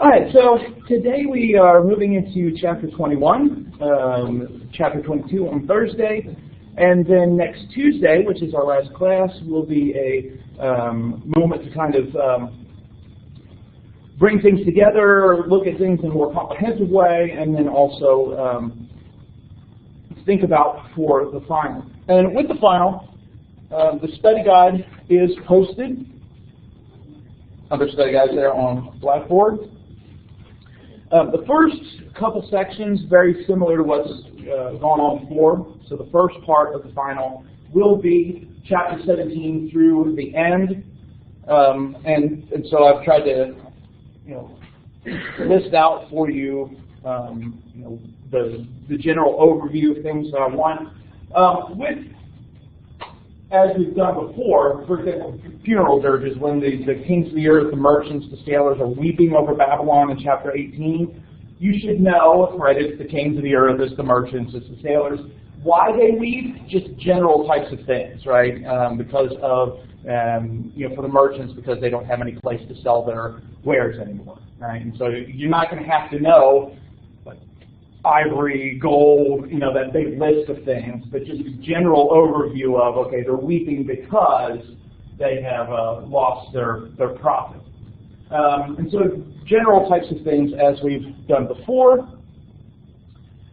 All right, so today we are moving into chapter 21, chapter 22 on Thursday, and then next Tuesday, which is our last class, will be a moment to kind of bring things together, look at things in a more comprehensive way, and then also think about for the final. And with the final, the study guide is posted. Other study guides there on Blackboard. The first couple sections, very similar to what's gone on before. So the first part of the final will be chapter 17 through the end. And so I've tried to, list out for you, the general overview of things that I want. As we've done before, for example, funeral dirges, when the kings of the earth, the merchants, the sailors are weeping over Babylon in chapter 18, you should know, right, it's the kings of the earth, it's the merchants, it's the sailors. Why they weep? Just general types of things, right? Because of, for the merchants, because they don't have any place to sell their wares anymore, right? And so you're not going to have to know ivory, gold, that big list of things, but just a general overview of, okay, they're weeping because they have lost their profit. And so general types of things as we've done before.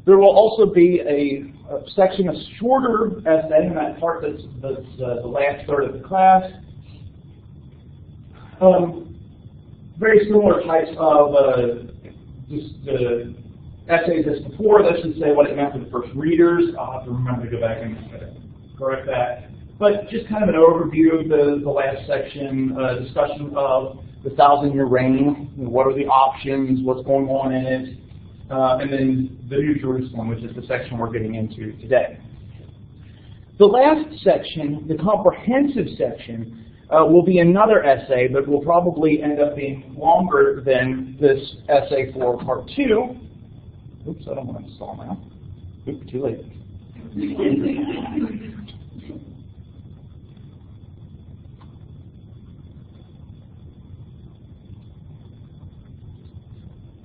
There will also be a section, a shorter essay, in that part that's the last third of the class. Very similar types of essays as before. That should say what it meant for the first readers. I'll have to remember to go back and correct that. But just kind of an overview of the last section, discussion of the 1,000-year reign. What are the options? What's going on in it? And then the New Jerusalem, which is the section we're getting into today. The last section, the comprehensive section, will be another essay, but will probably end up being longer than this essay for part 2. Oops, I don't want to stall now. Oops, too late.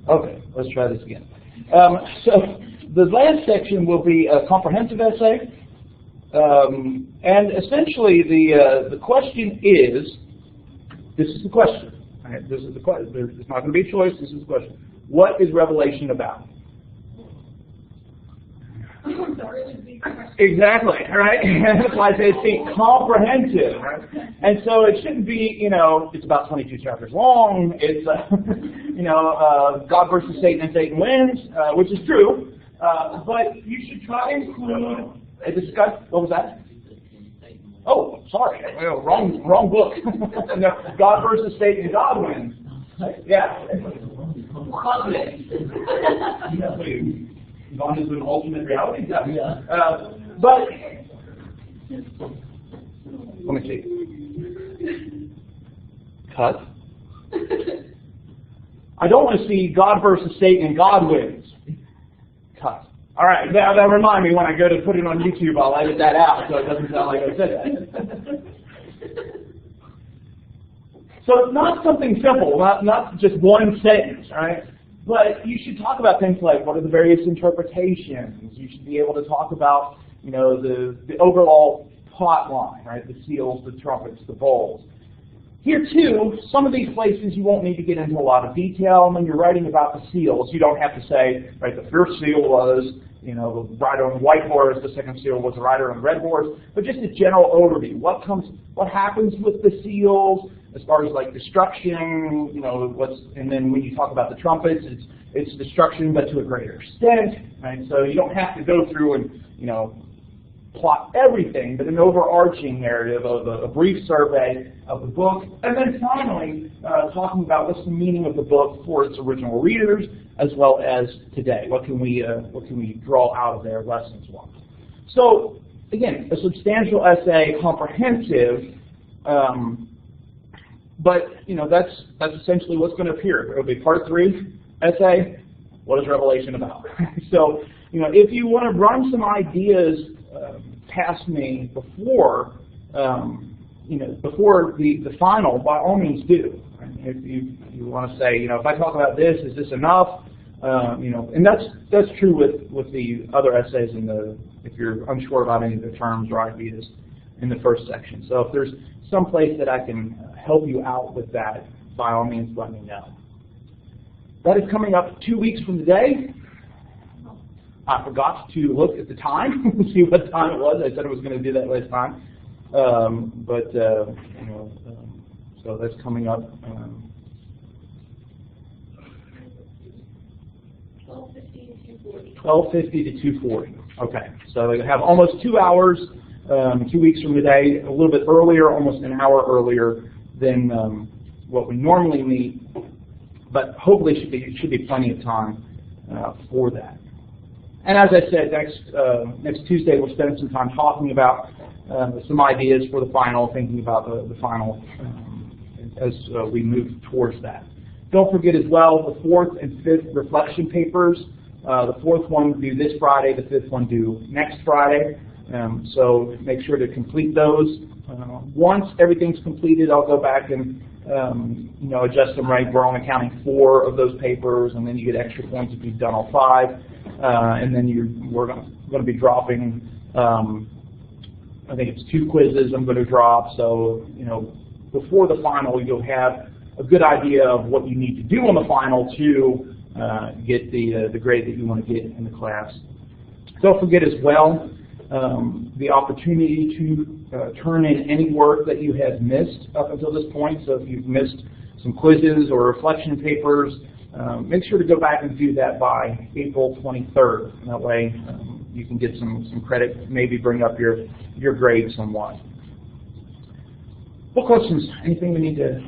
Okay, let's try this again. So the last section will be a comprehensive essay, and essentially the question is, this is the question. Right? This is the question. There's not going to be a choice. This is the question. What is Revelation about? Exactly, right? That's why I say it's comprehensive, right? And so it shouldn't be, it's about 22 chapters long. It's, God versus Satan and Satan wins, which is true. But you should try to include a discussion. What was that? Oh, sorry, wrong book. No, God versus Satan and God wins. Yeah. Gone into an alternate reality? Yeah. But, let me see. Cut. I don't want to see God versus Satan and God wins. Cut. All right, that remind me when I go to put it on YouTube, I'll edit that out so it doesn't sound like I said that. So it's not something simple, not just one sentence, right? But you should talk about things like what are the various interpretations. You should be able to talk about, the overall plot line, right? The seals, the trumpets, the bowls. Here too, some of these places you won't need to get into a lot of detail. And when you're writing about the seals, you don't have to say, right, the first seal was, the rider on the white horse. The second seal was the rider on the red horse. But just a general overview. What happens with the seals? As far as like destruction, and then when you talk about the trumpets, it's destruction, but to a greater extent, right? So you don't have to go through and plot everything, but an overarching narrative of a brief survey of the book, and then finally talking about what's the meaning of the book for its original readers, as well as today. What can we draw out of their lessons? So again, a substantial essay, comprehensive. But that's essentially what's going to appear. It'll be part 3 essay. What is Revelation about? So if you want to run some ideas past me before before the final, by all means do. Right? if you want to say, if I talk about this, is this enough? And that's true with the other essays if you're unsure about any of the terms or ideas in the first section. So if there's some place that I can help you out with that, by all means, let me know. That is coming up 2 weeks from today. I forgot to look at the time, see what time it was. I said I was going to do that last time. So that's coming up. 12:50 to 2:40. Okay, so they have almost 2 hours, 2 weeks from today, a little bit earlier, almost an hour earlier than what we normally meet, but hopefully should be plenty of time for that. And as I said, next Tuesday we'll spend some time talking about some ideas for the final, thinking about the final as we move towards that. Don't forget as well the 4th and 5th reflection papers. The 4th one due this Friday, the 5th one due next Friday. So make sure to complete those. Once everything's completed, I'll go back and adjust them right. We're only counting 4 of those papers, and then you get extra points if you've done all 5. And then we're going to be dropping. I think it's 2 quizzes I'm going to drop. So before the final, you'll have a good idea of what you need to do on the final to get the grade that you want to get in the class. Don't forget as well the opportunity to turn in any work that you have missed up until this point. So if you've missed some quizzes or reflection papers, make sure to go back and do that by April 23rd. That way you can get some credit, maybe bring up your grade somewhat. What questions? Anything we need to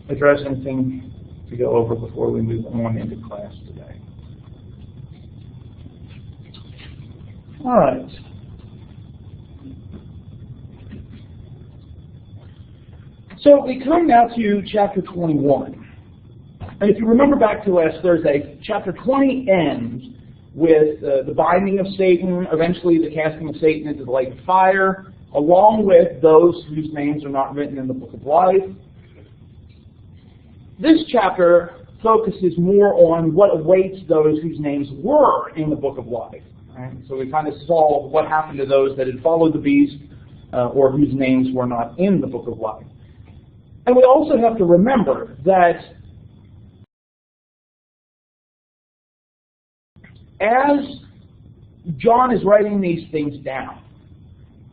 address? Anything to go over before we move on into class today? All right. So we come now to chapter 21. And if you remember back to last Thursday, chapter 20 ends with the binding of Satan, eventually the casting of Satan into the lake of fire, along with those whose names are not written in the book of life. This chapter focuses more on what awaits those whose names were in the book of life. Right? So we kind of saw what happened to those that had followed the beast or whose names were not in the book of life. And we also have to remember that as John is writing these things down,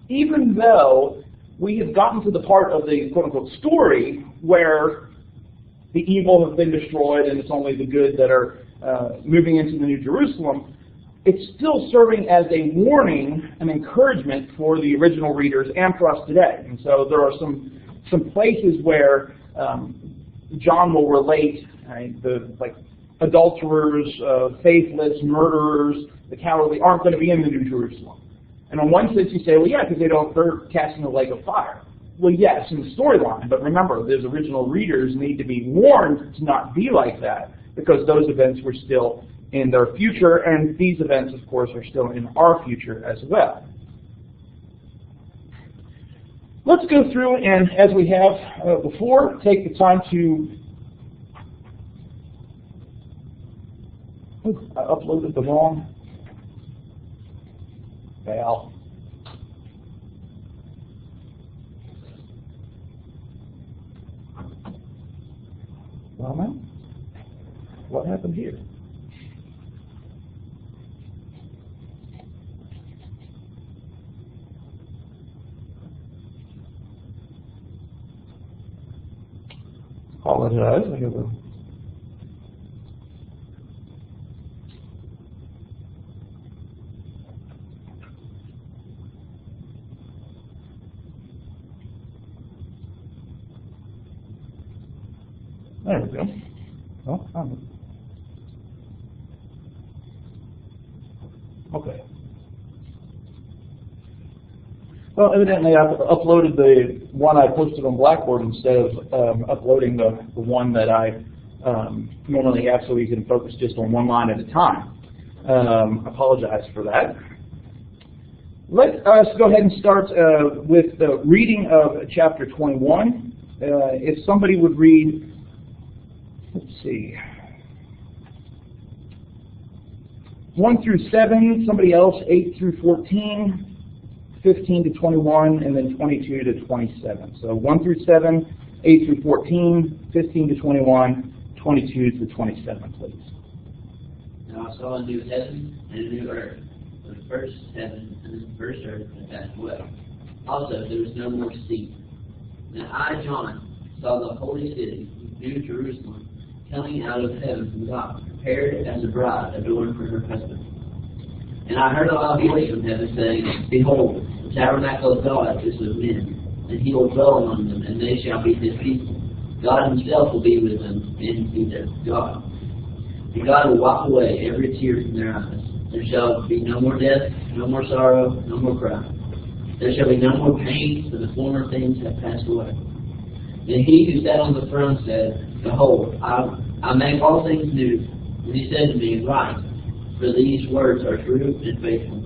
even though we have gotten to the part of the quote-unquote story where the evil have been destroyed and it's only the good that are moving into the New Jerusalem, it's still serving as a warning and encouragement for the original readers and for us today. And so there are some places where John will relate the adulterers, faithless, murderers, the cowardly aren't going to be in the New Jerusalem. And on one sense you say, well, yeah, because they're cast in the lake of fire. Well, yes, in the storyline, but remember, those original readers need to be warned to not be like that, because those events were still in their future, and these events, of course, are still in our future as well. Let's go through and, as we have before, take the time to... Ooh, I uploaded the wrong file. Well, man, what happened here? Apologize. I have a... There we go. Oh, found it. Okay. Well, evidently I've uploaded the one I posted on Blackboard instead of uploading the one that I normally have, so we can focus just on one line at a time. I apologize for that. Let us go ahead and start with the reading of chapter 21. If somebody would read let's see. 1 through 7, somebody else, 8 through 14, 15 to 21, and then 22 to 27. So 1 through 7, 8 through 14, 15 to 21, 22 to 27, please. Now I saw a new heaven and a new earth. For the first heaven and the first earth had passed away. Also there was no more sea. Now I, John, saw the holy city, New Jerusalem, coming out of heaven from God, prepared as a bride adorned for her husband. And I heard a loud voice from heaven saying, Behold, the tabernacle of God is with men, and he will dwell among them, and they shall be his people. God himself will be with them, and be their God. And God will wipe away every tear from their eyes. There shall be no more death, no more sorrow, no more cry. There shall be no more pain, for the former things have passed away. Then he who sat on the throne said, Behold, I make all things new. And he said to me, Write, for these words are true and faithful.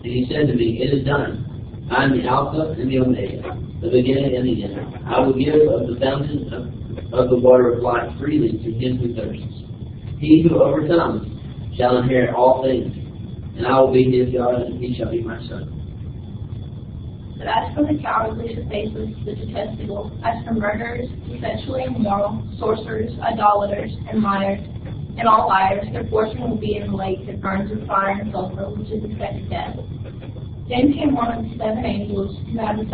And he said to me, It is done. I am the Alpha and the Omega, the beginning and the end. I will give of the fountain of the water of life freely to him who thirsts. He who overcomes shall inherit all things, and I will be his God, and he shall be my son. But as for the cowardly, the faithless, the detestable, as for murderers, the sexually immoral, sorcerers, idolaters, and liars, and all liars, their portion will be in the lake that burns with fire and sulfur, which is the second death. Then came one of the 7 angels who had the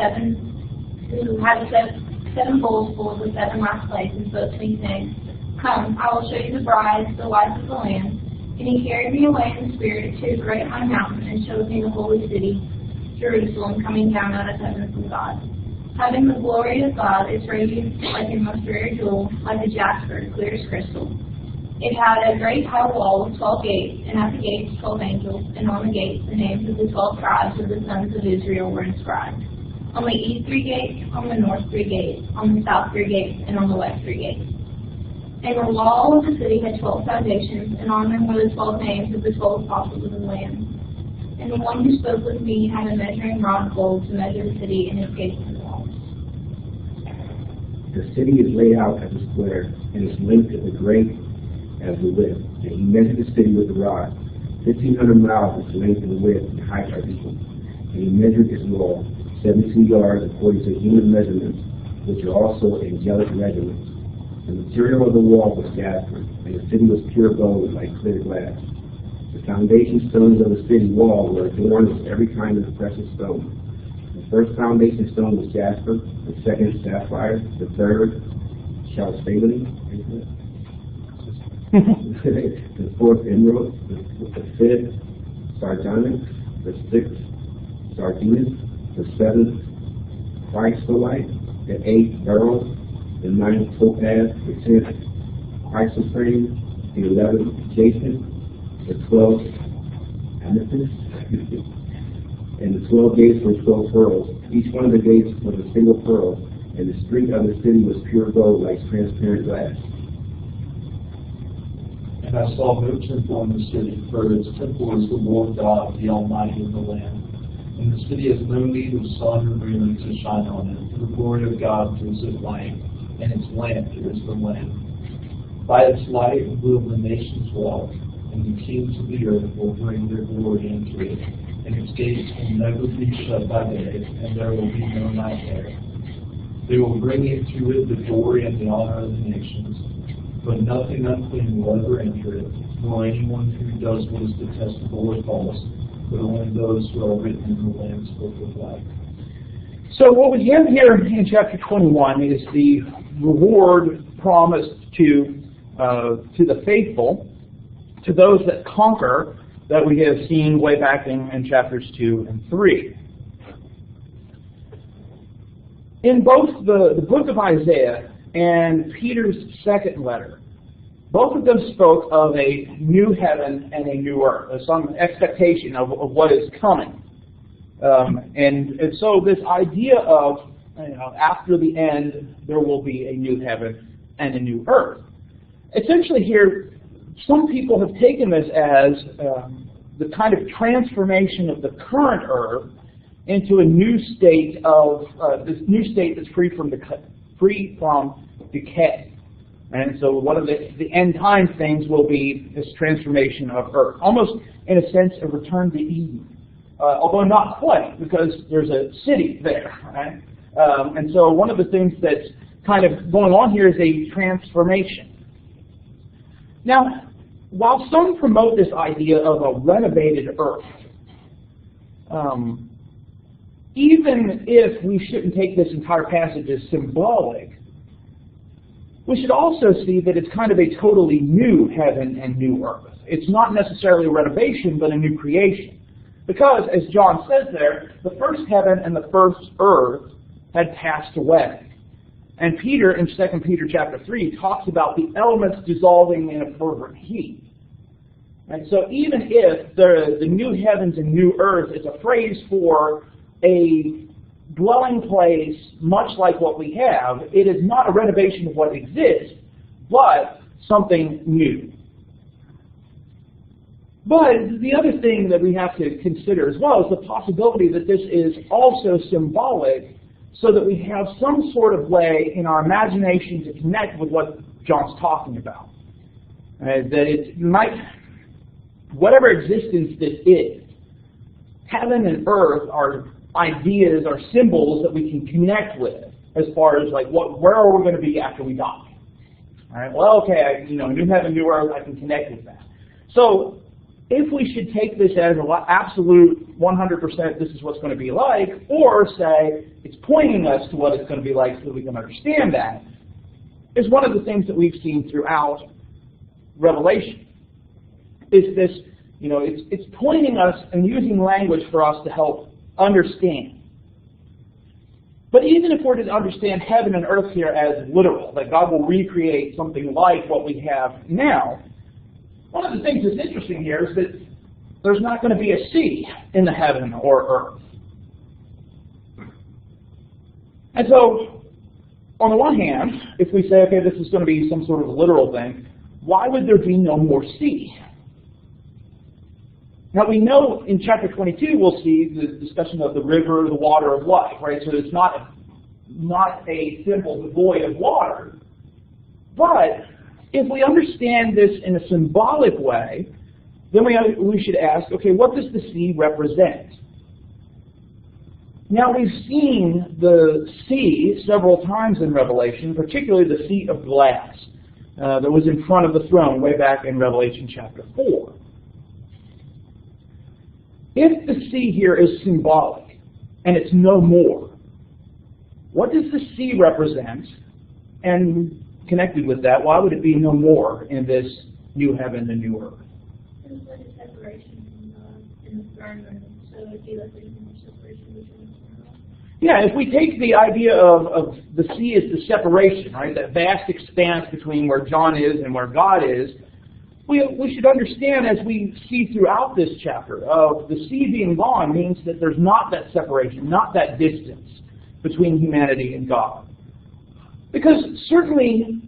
seven bowls full of the 7 last plagues, and spoke to me, saying, Come, I will show you the bride, the wife of the Lamb. And he carried me away in the spirit to a great high mountain, and showed me the holy city, Jerusalem, coming down out of heaven from God, having the glory of God. Its radiance like a most rare jewel, like a jasper, clear as crystal. It had a great high wall with 12 gates, and at the gates 12 angels, and on the gates the names of the 12 tribes of the sons of Israel were inscribed. On the east 3 gates, on the north 3 gates, on the south 3 gates, and on the west 3 gates. And the wall of the city had 12 foundations, and on them were the 12 names of the 12 apostles of the Lamb. And the one who spoke with me had a measuring rod of gold to measure the city and its gates and walls. The city is laid out as a square, and its length is as great as the width. And he measured the city with a rod. 1,500 miles is the length and the width, and height are equal. And he measured its wall, 72 yards according to human measurements, which are also angelic measurements. The material of the wall was jasper, and the city was pure gold like clear glass. The foundation stones of the city wall were adorned with every kind of precious stone. The first foundation stone was jasper, the second sapphire, the third chalcedony, the fourth emerald, the fifth sardonyx, the sixth sardines, the seventh chrysolite, the eighth beryl, the 9th topaz, the 10th chrysoprase, the 11th jacinth, the 12th amethyst, and the 12 gates were 12 pearls. Each one of the gates was a single pearl, and the street of the city was pure gold like transparent glass. And I saw no temple in the city, for its temple is the Lord God, the Almighty, and the Lamb. And the city has no need of sun or moon to shine on it, for the glory of God gives it light, and its lamp is the Lamb. By its light will the nations walk, and the kings of the earth will bring their glory into it. And its gates will never be shut by day, and there will be no night there. They will bring into it the glory and the honor of the nations, but nothing unclean will ever enter it, nor anyone who does what is detestable or false, but only those who are written in the Lamb's book of life. So what we have here in chapter 21 is the reward promised to the faithful, to those that conquer, that we have seen way back in chapters 2 and 3. In both the book of Isaiah and Peter's second letter, both of them spoke of a new heaven and a new earth, some expectation of what is coming. And so this idea of, after the end, there will be a new heaven and a new earth. Essentially here, some people have taken this as the kind of transformation of the current earth into a new state of this new state that's free from decay. And so one of the end time things will be this transformation of earth, almost in a sense a return to Eden, although not quite, because there's a city there, right? And so one of the things that's kind of going on here is a transformation. Now, while some promote this idea of a renovated earth, even if we shouldn't take this entire passage as symbolic, we should also see that it's kind of a totally new heaven and new earth. It's not necessarily a renovation, but a new creation. Because, as John says there, the first heaven and the first earth had passed away. And Peter, in 2 Peter chapter 3, talks about the elements dissolving in a fervent heat. And so even if the new heavens and new earth is a phrase for a dwelling place much like what we have, it is not a renovation of what exists, but something new. But the other thing that we have to consider as well is the possibility that this is also symbolic, so that we have some sort of way in our imagination to connect with what John's talking about. That it might, whatever existence this is, heaven and earth are ideas, are symbols that we can connect with as far as like where are we going to be after we die. All right. Well, okay, new heaven, new earth, I can connect with that. So if we should take this as an absolute 100%, this is what's going to be like, or say it's pointing us to what it's going to be like so that we can understand that, is one of the things that we've seen throughout Revelation. Is this, it's pointing us and using language for us to help understand. But even if we're to understand heaven and earth here as literal, that God will recreate something like what we have now, one of the things that's interesting here is that there's not going to be a sea in the heaven or earth. And so, on the one hand, if we say, okay, this is going to be some sort of literal thing, why would there be no more sea? Now we know in chapter 22 we'll see the discussion of the river, the water of life, right? So it's not a symbol devoid of water. But if we understand this in a symbolic way, then we should ask, okay, what does the sea represent? Now we've seen the sea several times in Revelation, particularly the sea of glass that was in front of the throne way back in Revelation chapter 4. If the sea here is symbolic, and it's no more, what does the sea represent? And connected with that, why would it be no more in this new heaven and new earth? It's like a separation in the throne room, so it would be like there's more separation between the throne. Yeah, if we take the idea of the sea as the separation, right, that vast expanse between where John is and where God is, we should understand, as we see throughout this chapter, of the sea being gone means that there's not that separation, not that distance between humanity and God. Because certainly,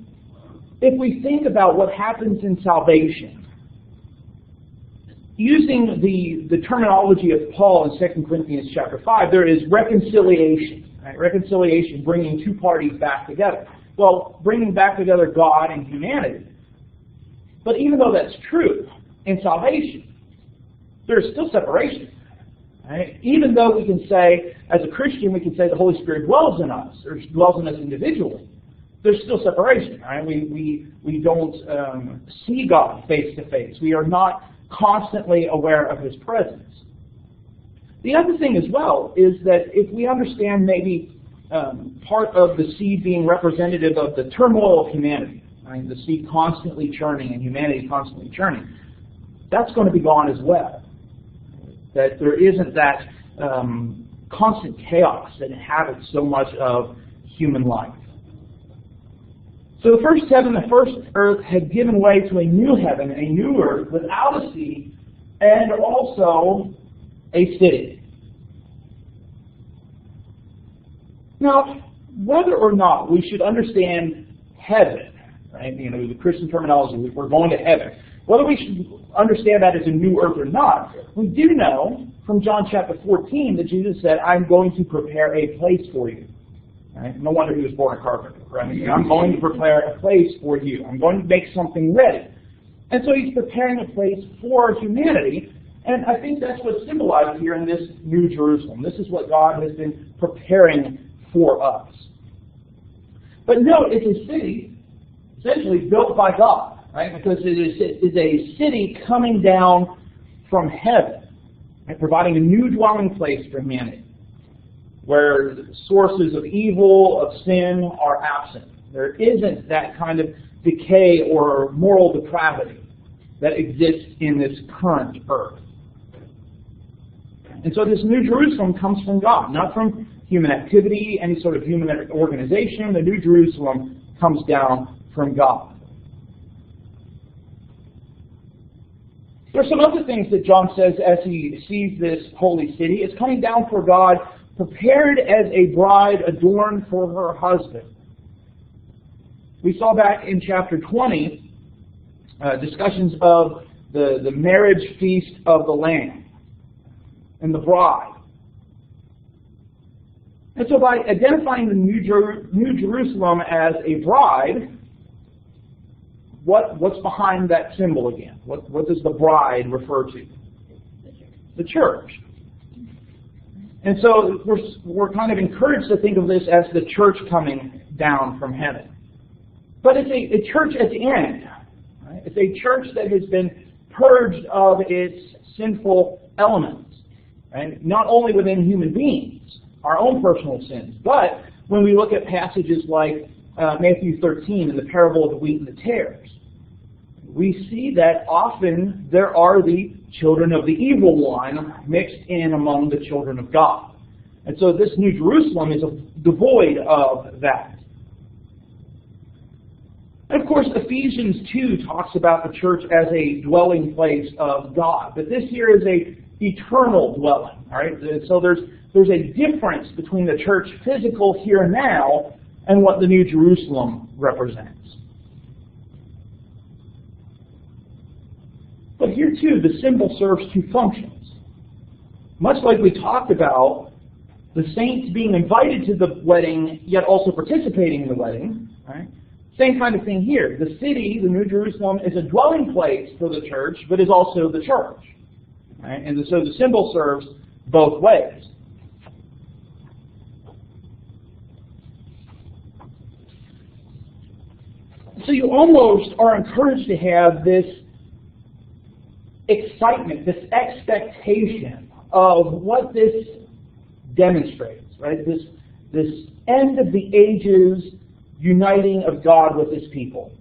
if we think about what happens in salvation, using the terminology of Paul in 2 Corinthians chapter 5, there is reconciliation. Right? Reconciliation, bringing two parties back together. Well, bringing back together God and humanity. But even though that's true in salvation, there's still separation. Right? Even though we can say, as a Christian, we can say the Holy Spirit dwells in us, or dwells in us individually, there's still separation. Right? We don't see God face to face. We are not constantly aware of His presence. The other thing as well is that if we understand maybe part of the sea being representative of the turmoil of humanity, right? The sea constantly churning and humanity constantly churning, that's going to be gone as well. That there isn't that constant chaos that inhabits so much of human life. So the first heaven, the first earth had given way to a new heaven, a new earth, without a sea, and also a city. Now, whether or not we should understand heaven, right? The Christian terminology, we're going to heaven. Whether we should understand that as a new earth or not, we do know from John chapter 14 that Jesus said, I'm going to prepare a place for you. Right? No wonder he was born a carpenter. Right? I'm going to prepare a place for you. I'm going to make something ready. And so he's preparing a place for humanity. And I think that's what's symbolized here in this New Jerusalem. This is what God has been preparing for us. But note, it's a city essentially built by God, right? Because it is a city coming down from heaven, right? Providing a new dwelling place for humanity, where sources of evil, of sin are absent. There isn't that kind of decay or moral depravity that exists in this current earth. And so this New Jerusalem comes from God, not from human activity, any sort of human organization. The New Jerusalem comes down from God. There are some other things that John says as he sees this holy city. It's coming down for God, prepared as a bride adorned for her husband. We saw back in chapter 20 discussions of the marriage feast of the Lamb and the bride. And so by identifying the New Jerusalem as a bride, what's behind that symbol again? What does the bride refer to? The church. And so we're kind of encouraged to think of this as the church coming down from heaven. But it's a church at the end. Right? It's a church that has been purged of its sinful elements. Right? Not only within human beings, our own personal sins, but when we look at passages like Matthew 13 and the parable of the wheat and the tares, we see that often there are the children of the evil one mixed in among the children of God. And so this New Jerusalem is devoid of that. And of course, Ephesians 2 talks about the church as a dwelling place of God. But this here is a eternal dwelling. All right? So there's a difference between the church physical here and now and what the New Jerusalem represents. But here too, the symbol serves two functions. Much like we talked about the saints being invited to the wedding, yet also participating in the wedding, right? Same kind of thing here. The city, the New Jerusalem, is a dwelling place for the church, but is also the church. Right? And so the symbol serves both ways. So you almost are encouraged to have this excitement, this expectation of what this demonstrates, right? This end of the ages uniting of God with His people.